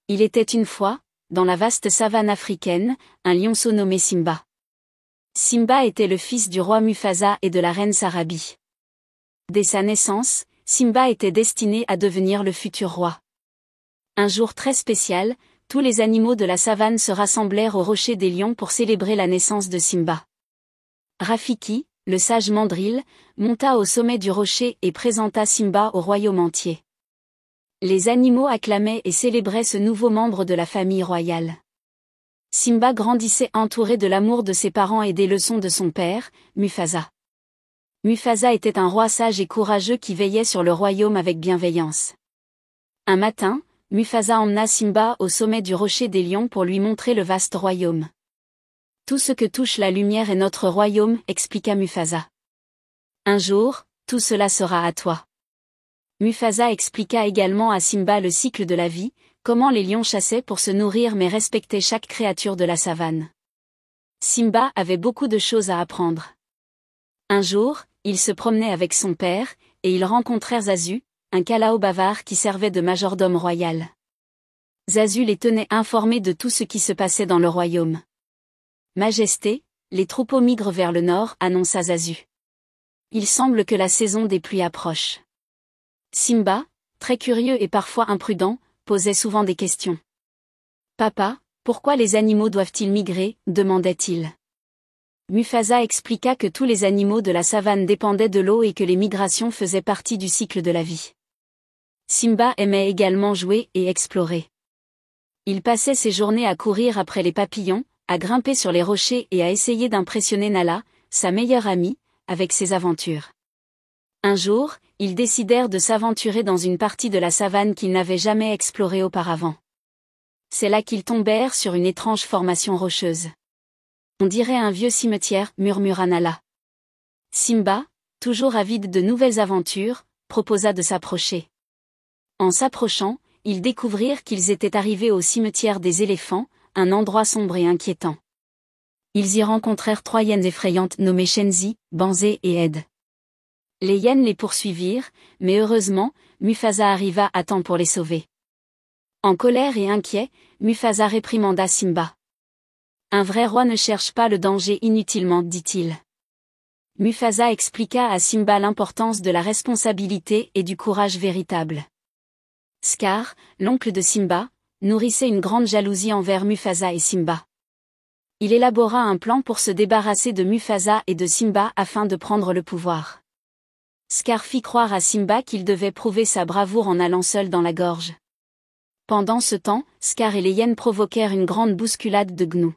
Il était une fois, dans la vaste savane africaine, un lionceau nommé Simba. Simba était le fils du roi Mufasa et de la reine Sarabi. Dès sa naissance, Simba était destiné à devenir le futur roi. Un jour très spécial, tous les animaux de la savane se rassemblèrent au rocher des lions pour célébrer la naissance de Simba. Rafiki, le sage mandril, monta au sommet du rocher et présenta Simba au royaume entier. Les animaux acclamaient et célébraient ce nouveau membre de la famille royale. Simba grandissait entouré de l'amour de ses parents et des leçons de son père, Mufasa. Mufasa était un roi sage et courageux qui veillait sur le royaume avec bienveillance. Un matin, Mufasa emmena Simba au sommet du rocher des lions pour lui montrer le vaste royaume. Tout ce que touche la lumière est notre royaume, expliqua Mufasa. Un jour, tout cela sera à toi. Mufasa expliqua également à Simba le cycle de la vie, comment les lions chassaient pour se nourrir mais respectaient chaque créature de la savane. Simba avait beaucoup de choses à apprendre. Un jour, il se promenait avec son père, et ils rencontrèrent Zazu, un kalao bavard qui servait de majordome royal. Zazu les tenait informés de tout ce qui se passait dans le royaume. Majesté, les troupeaux migrent vers le nord, annonça Zazu. Il semble que la saison des pluies approche. Simba, très curieux et parfois imprudent, posait souvent des questions. Papa, pourquoi les animaux doivent-ils migrer, demandait-il. Mufasa expliqua que tous les animaux de la savane dépendaient de l'eau et que les migrations faisaient partie du cycle de la vie. Simba aimait également jouer et explorer. Il passait ses journées à courir après les papillons, à grimper sur les rochers et à essayer d'impressionner Nala, sa meilleure amie, avec ses aventures. Un jour, ils décidèrent de s'aventurer dans une partie de la savane qu'ils n'avaient jamais explorée auparavant. C'est là qu'ils tombèrent sur une étrange formation rocheuse. On dirait un vieux cimetière, murmura Nala. Simba, toujours avide de nouvelles aventures, proposa de s'approcher. En s'approchant, ils découvrirent qu'ils étaient arrivés au cimetière des éléphants, un endroit sombre et inquiétant. Ils y rencontrèrent 3 hyènes effrayantes nommées Shenzi, Banzé et Ed. Les hyènes les poursuivirent, mais heureusement, Mufasa arriva à temps pour les sauver. En colère et inquiet, Mufasa réprimanda Simba. Un vrai roi ne cherche pas le danger inutilement, dit-il. Mufasa expliqua à Simba l'importance de la responsabilité et du courage véritable. Scar, l'oncle de Simba, nourrissait une grande jalousie envers Mufasa et Simba. Il élabora un plan pour se débarrasser de Mufasa et de Simba afin de prendre le pouvoir. Scar fit croire à Simba qu'il devait prouver sa bravoure en allant seul dans la gorge. Pendant ce temps, Scar et les hyènes provoquèrent une grande bousculade de gnous.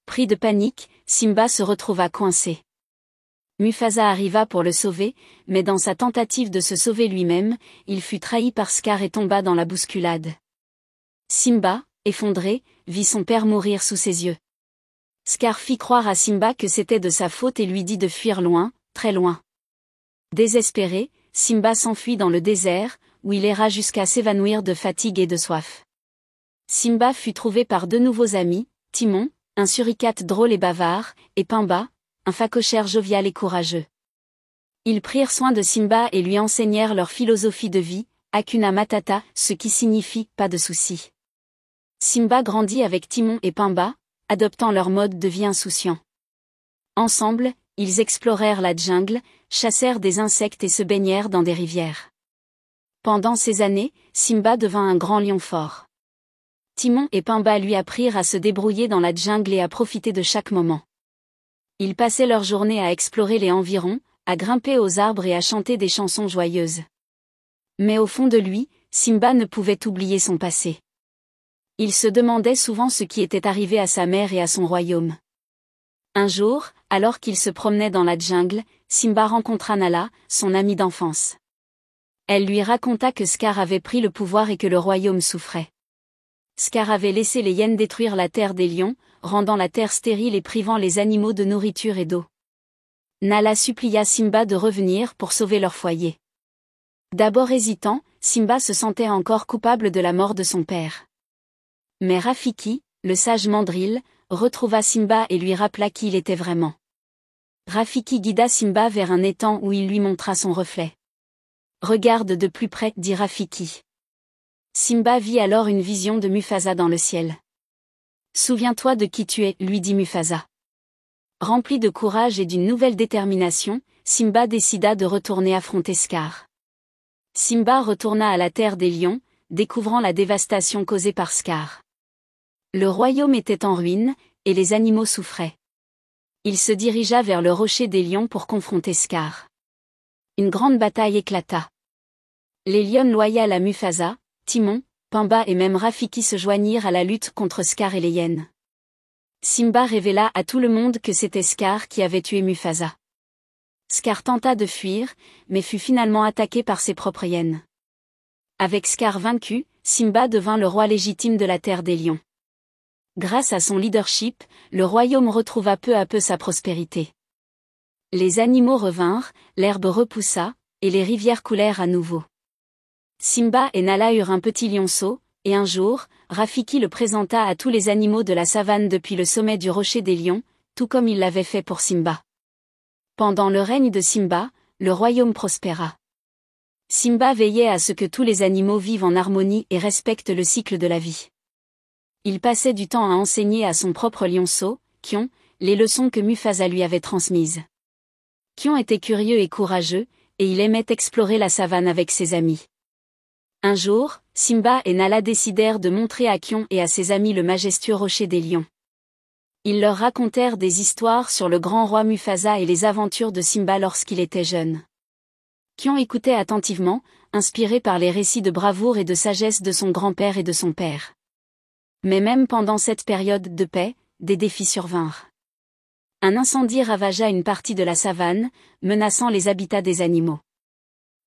Pris de panique, Simba se retrouva coincé. Mufasa arriva pour le sauver, mais dans sa tentative de se sauver lui-même, il fut trahi par Scar et tomba dans la bousculade. Simba, effondré, vit son père mourir sous ses yeux. Scar fit croire à Simba que c'était de sa faute et lui dit de fuir loin, très loin. Désespéré, Simba s'enfuit dans le désert, où il erra jusqu'à s'évanouir de fatigue et de soif. Simba fut trouvé par 2 nouveaux amis, Timon, un suricate drôle et bavard, et Pumba, un phacochère jovial et courageux. Ils prirent soin de Simba et lui enseignèrent leur philosophie de vie, Hakuna Matata, ce qui signifie « pas de soucis ». Simba grandit avec Timon et Pumba, adoptant leur mode de vie insouciant. Ensemble, ils explorèrent la jungle, chassèrent des insectes et se baignèrent dans des rivières. Pendant ces années, Simba devint un grand lion fort. Timon et Pumba lui apprirent à se débrouiller dans la jungle et à profiter de chaque moment. Ils passaient leur journée à explorer les environs, à grimper aux arbres et à chanter des chansons joyeuses. Mais au fond de lui, Simba ne pouvait oublier son passé. Il se demandait souvent ce qui était arrivé à sa mère et à son royaume. Un jour, alors qu'il se promenait dans la jungle, Simba rencontra Nala, son amie d'enfance. Elle lui raconta que Scar avait pris le pouvoir et que le royaume souffrait. Scar avait laissé les hyènes détruire la terre des lions, rendant la terre stérile et privant les animaux de nourriture et d'eau. Nala supplia Simba de revenir pour sauver leur foyer. D'abord hésitant, Simba se sentait encore coupable de la mort de son père. Mais Rafiki, le sage mandril, retrouva Simba et lui rappela qui il était vraiment. Rafiki guida Simba vers un étang où il lui montra son reflet. « Regarde de plus près, dit Rafiki. Simba vit alors une vision de Mufasa dans le ciel. « Souviens-toi de qui tu es, lui dit Mufasa. » Rempli de courage et d'une nouvelle détermination, Simba décida de retourner affronter Scar. Simba retourna à la terre des lions, découvrant la dévastation causée par Scar. Le royaume était en ruine, et les animaux souffraient. Il se dirigea vers le rocher des lions pour confronter Scar. Une grande bataille éclata. Les lionnes loyales à Mufasa, Timon, Pamba et même Rafiki se joignirent à la lutte contre Scar et les hyènes. Simba révéla à tout le monde que c'était Scar qui avait tué Mufasa. Scar tenta de fuir, mais fut finalement attaqué par ses propres hyènes. Avec Scar vaincu, Simba devint le roi légitime de la terre des lions. Grâce à son leadership, le royaume retrouva peu à peu sa prospérité. Les animaux revinrent, l'herbe repoussa, et les rivières coulèrent à nouveau. Simba et Nala eurent un petit lionceau, et un jour, Rafiki le présenta à tous les animaux de la savane depuis le sommet du rocher des lions, tout comme il l'avait fait pour Simba. Pendant le règne de Simba, le royaume prospéra. Simba veillait à ce que tous les animaux vivent en harmonie et respectent le cycle de la vie. Il passait du temps à enseigner à son propre lionceau, Kion, les leçons que Mufasa lui avait transmises. Kion était curieux et courageux, et il aimait explorer la savane avec ses amis. Un jour, Simba et Nala décidèrent de montrer à Kion et à ses amis le majestueux rocher des lions. Ils leur racontèrent des histoires sur le grand roi Mufasa et les aventures de Simba lorsqu'il était jeune. Kion écoutait attentivement, inspiré par les récits de bravoure et de sagesse de son grand-père et de son père. Mais même pendant cette période de paix, des défis survinrent. Un incendie ravagea une partie de la savane, menaçant les habitats des animaux.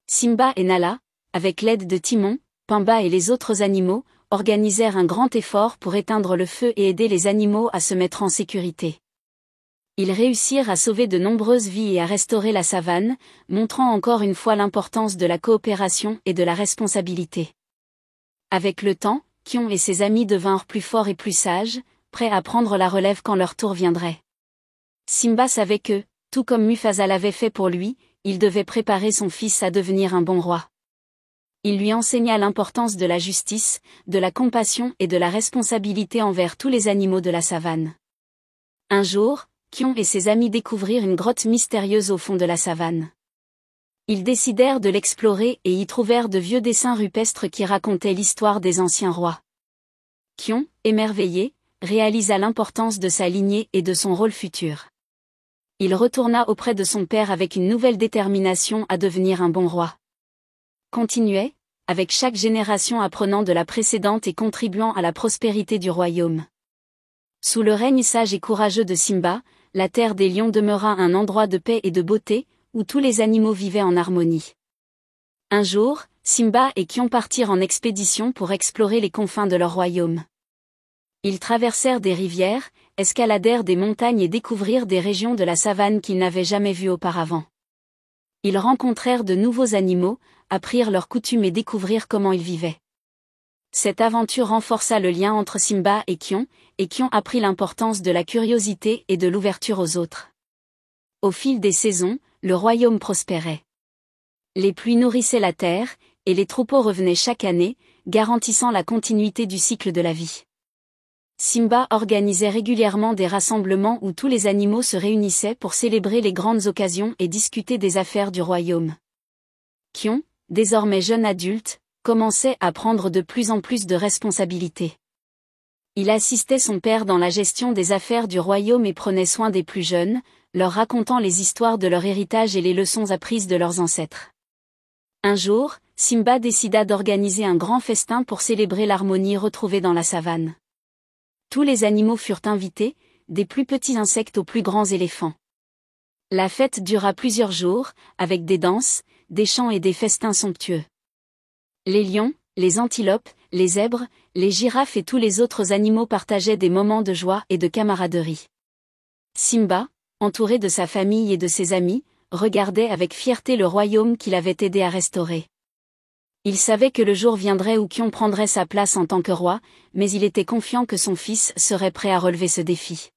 Simba et Nala, avec l'aide de Timon, Pamba et les autres animaux, organisèrent un grand effort pour éteindre le feu et aider les animaux à se mettre en sécurité. Ils réussirent à sauver de nombreuses vies et à restaurer la savane, montrant encore une fois l'importance de la coopération et de la responsabilité. Avec le temps, Kion et ses amis devinrent plus forts et plus sages, prêts à prendre la relève quand leur tour viendrait. Simba savait que, tout comme Mufasa l'avait fait pour lui, il devait préparer son fils à devenir un bon roi. Il lui enseigna l'importance de la justice, de la compassion et de la responsabilité envers tous les animaux de la savane. Un jour, Kion et ses amis découvrirent une grotte mystérieuse au fond de la savane. Ils décidèrent de l'explorer et y trouvèrent de vieux dessins rupestres qui racontaient l'histoire des anciens rois. Kion, émerveillé, réalisa l'importance de sa lignée et de son rôle futur. Il retourna auprès de son père avec une nouvelle détermination à devenir un bon roi. Continuait, avec chaque génération apprenant de la précédente et contribuant à la prospérité du royaume. Sous le règne sage et courageux de Simba, la terre des lions demeura un endroit de paix et de beauté, où tous les animaux vivaient en harmonie. Un jour, Simba et Kion partirent en expédition pour explorer les confins de leur royaume. Ils traversèrent des rivières, escaladèrent des montagnes et découvrirent des régions de la savane qu'ils n'avaient jamais vues auparavant. Ils rencontrèrent de nouveaux animaux, apprirent leurs coutumes et découvrirent comment ils vivaient. Cette aventure renforça le lien entre Simba et Kion apprit l'importance de la curiosité et de l'ouverture aux autres. Au fil des saisons, le royaume prospérait. Les pluies nourrissaient la terre, et les troupeaux revenaient chaque année, garantissant la continuité du cycle de la vie. Simba organisait régulièrement des rassemblements où tous les animaux se réunissaient pour célébrer les grandes occasions et discuter des affaires du royaume. Kion, désormais jeune adulte, commençait à prendre de plus en plus de responsabilités. Il assistait son père dans la gestion des affaires du royaume et prenait soin des plus jeunes, leur racontant les histoires de leur héritage et les leçons apprises de leurs ancêtres. Un jour, Simba décida d'organiser un grand festin pour célébrer l'harmonie retrouvée dans la savane. Tous les animaux furent invités, des plus petits insectes aux plus grands éléphants. La fête dura plusieurs jours, avec des danses, des chants et des festins somptueux. Les lions, les antilopes, les zèbres, les girafes et tous les autres animaux partageaient des moments de joie et de camaraderie. Simba, entouré de sa famille et de ses amis, regardait avec fierté le royaume qu'il avait aidé à restaurer. Il savait que le jour viendrait où Kion prendrait sa place en tant que roi, mais il était confiant que son fils serait prêt à relever ce défi.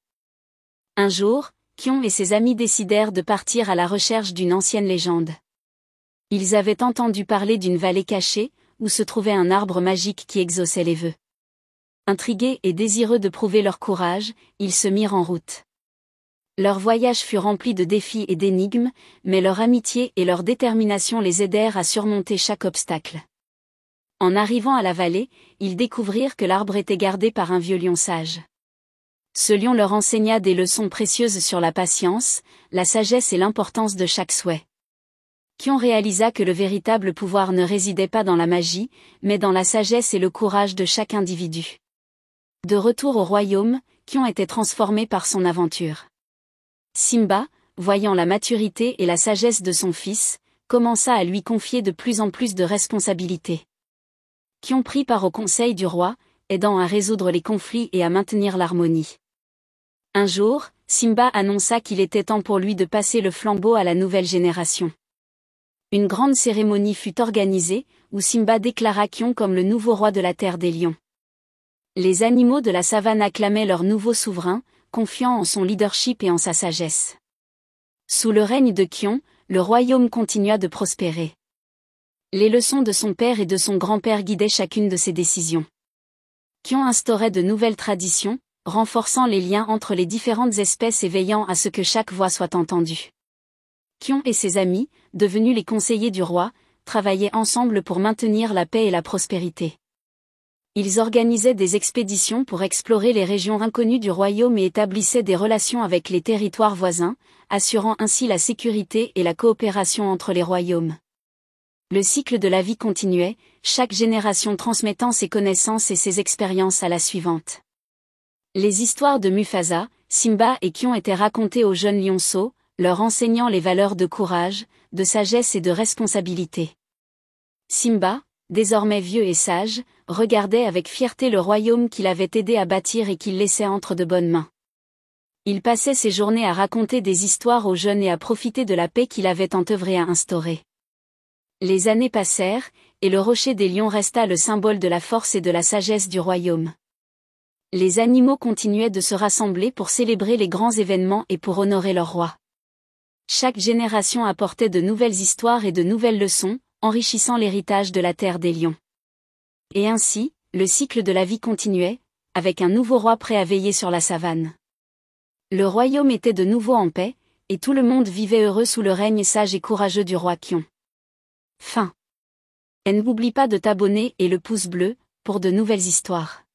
Un jour, Kion et ses amis décidèrent de partir à la recherche d'une ancienne légende. Ils avaient entendu parler d'une vallée cachée, où se trouvait un arbre magique qui exauçait les vœux. Intrigués et désireux de prouver leur courage, ils se mirent en route. Leur voyage fut rempli de défis et d'énigmes, mais leur amitié et leur détermination les aidèrent à surmonter chaque obstacle. En arrivant à la vallée, ils découvrirent que l'arbre était gardé par un vieux lion sage. Ce lion leur enseigna des leçons précieuses sur la patience, la sagesse et l'importance de chaque souhait. Kion réalisa que le véritable pouvoir ne résidait pas dans la magie, mais dans la sagesse et le courage de chaque individu. De retour au royaume, Kion était transformé par son aventure. Simba, voyant la maturité et la sagesse de son fils, commença à lui confier de plus en plus de responsabilités. Kion prit part au conseil du roi, aidant à résoudre les conflits et à maintenir l'harmonie. Un jour, Simba annonça qu'il était temps pour lui de passer le flambeau à la nouvelle génération. Une grande cérémonie fut organisée, où Simba déclara Kion comme le nouveau roi de la terre des lions. Les animaux de la savane acclamaient leur nouveau souverain, confiant en son leadership et en sa sagesse. Sous le règne de Kion, le royaume continua de prospérer. Les leçons de son père et de son grand-père guidaient chacune de ses décisions. Kion instaurait de nouvelles traditions, renforçant les liens entre les différentes espèces et veillant à ce que chaque voix soit entendue. Kion et ses amis, devenus les conseillers du roi, travaillaient ensemble pour maintenir la paix et la prospérité. Ils organisaient des expéditions pour explorer les régions inconnues du royaume et établissaient des relations avec les territoires voisins, assurant ainsi la sécurité et la coopération entre les royaumes. Le cycle de la vie continuait, chaque génération transmettant ses connaissances et ses expériences à la suivante. Les histoires de Mufasa, Simba et Kion étaient racontées aux jeunes lionceaux, leur enseignant les valeurs de courage, de sagesse et de responsabilité. Simba, désormais vieux et sage, regardait avec fierté le royaume qu'il avait aidé à bâtir et qu'il laissait entre de bonnes mains. Il passait ses journées à raconter des histoires aux jeunes et à profiter de la paix qu'il avait tant œuvré à instaurer. Les années passèrent, et le rocher des lions resta le symbole de la force et de la sagesse du royaume. Les animaux continuaient de se rassembler pour célébrer les grands événements et pour honorer leur roi. Chaque génération apportait de nouvelles histoires et de nouvelles leçons, enrichissant l'héritage de la terre des lions. Et ainsi, le cycle de la vie continuait, avec un nouveau roi prêt à veiller sur la savane. Le royaume était de nouveau en paix, et tout le monde vivait heureux sous le règne sage et courageux du roi Kion. Fin. Et n'oublie pas de t'abonner et le pouce bleu, pour de nouvelles histoires.